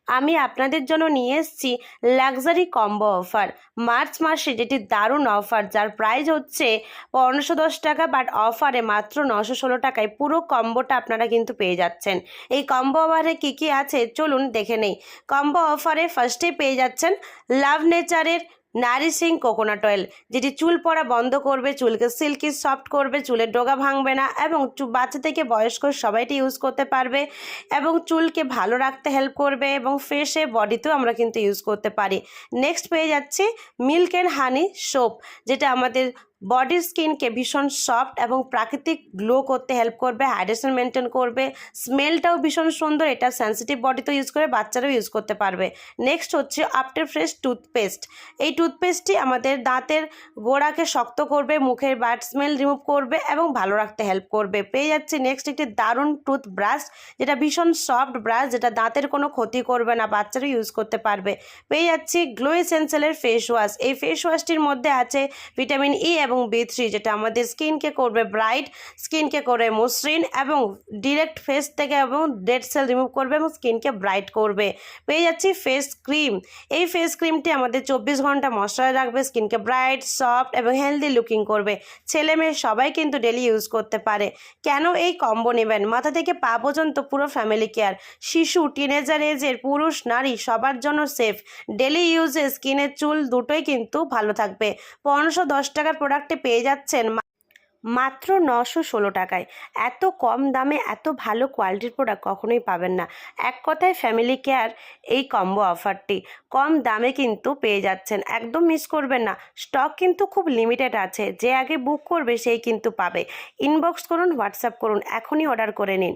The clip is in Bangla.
আমি আপনাদের জন্য নিয়ে এসেছি লাক্সারি কম্বো অফার মার্চ মাসে, যেটি দারুণ অফার, যার প্রাইস হচ্ছে 1510 টাকা, বাট অফারে মাত্র 916 টাকায় পুরো কম্বোটা আপনারা কিন্তু পেয়ে যাচ্ছেন। এই কম্বো অফারে কী কী আছে চলুন দেখে নেই। কম্বো অফারে ফার্স্টে পেয়ে যাচ্ছেন লাভ নেচারের নারিশিং কোকোনাট অয়েল, যেটি চুল পড়া বন্ধ করবে, চুলকে সিল্কি সফট করবে, চুলের ডগা ভাঙবে না এবং বাচ্চা থেকে বয়স্ক সবাইটি ইউজ করতে পারবে এবং চুলকে ভালো রাখতে হেল্প করবে এবং ফেসে বডিতেও আমরা কিন্তু ইউজ করতে পারি। নেক্সট পেয়ে যাচ্ছি মিল্ক অ্যান্ড হানি সোপ, যেটা আমাদের বডি স্কিনকে ভীষণ সফট এবং প্রাকৃতিক গ্লো করতে হেল্প করবে, হাইড্রেশন মেনটেন করবে, স্মেলটাও ভীষণ সুন্দর। এটা সেন্সিটিভ বডিতেও ইউজ করে, বাচ্চারাও ইউজ করতে পারবে। নেক্সট হচ্ছে আফটার ফ্রেশ টুথপেস্ট। এই টুথপেস্টটি আমাদের দাঁতের গোড়াকে শক্ত করবে, মুখের ব্যাড স্মেল রিমুভ করবে এবং ভালো রাখতে হেল্প করবে। পেয়ে যাচ্ছি নেক্সট একটি দারুণ টুথ ব্রাশ, যেটা ভীষণ সফট ব্রাশ, যেটা দাঁতের কোনো ক্ষতি করবে না, বাচ্চারাও ইউজ করতে পারবে। পেয়ে যাচ্ছি গ্লো এসেন্সিয়ালের ফেস ওয়াশ। এই ফেস ওয়াশটির মধ্যে আছে ভিটামিন ই এবং B3, যেটা আমাদের স্কিনকে করবে ব্রাইট, স্কিনকে করে মসৃণ এবং ডিরেক্ট ফেস থেকে এবং ডেড সেল রিমুভ করবে এবং স্কিনকে ব্রাইট করবে। পেয়ে যাচ্ছি ফেস ক্রিম। এই ফেস ক্রিমটি আমাদের 24 ঘন্টা ময়শ্চারাইজ রাখবে, স্কিনকে ব্রাইট, সফট এবং হেলদি লুকিং করবে। ছেলে মেয়ে সবাই কিন্তু ডেলি ইউজ করতে পারে। কেন এই কম্বো নেবেন? মাথা থেকে পা পর্যন্ত পুরো ফ্যামিলি কেয়ার, শিশু, টিনেজার এজের, পুরুষ, নারী সবার জন্য সেফ। ডেলি ইউজে স্কিনের চুল দুটোই কিন্তু ভালো থাকবে। 1510 টাকার প্রোডাক্টে পেয়ে যাচ্ছেন মাত্র 916 টাকায়। এত কম দামে এত ভালো কোয়ালিটির প্রোডাক্ট কখনোই পাবেন না। এক কথায় ফ্যামিলি কেয়ার এই কম্বো অফারটি কম দামে কিন্তু পেয়ে যাচ্ছেন, একদম মিস করবেন না। স্টক কিন্তু খুব লিমিটেড আছে, যে আগে বুক করবে সেই কিন্তু পাবে। ইনবক্স করুন, হোয়াটসঅ্যাপ করুন, এখনই অর্ডার করে নিন।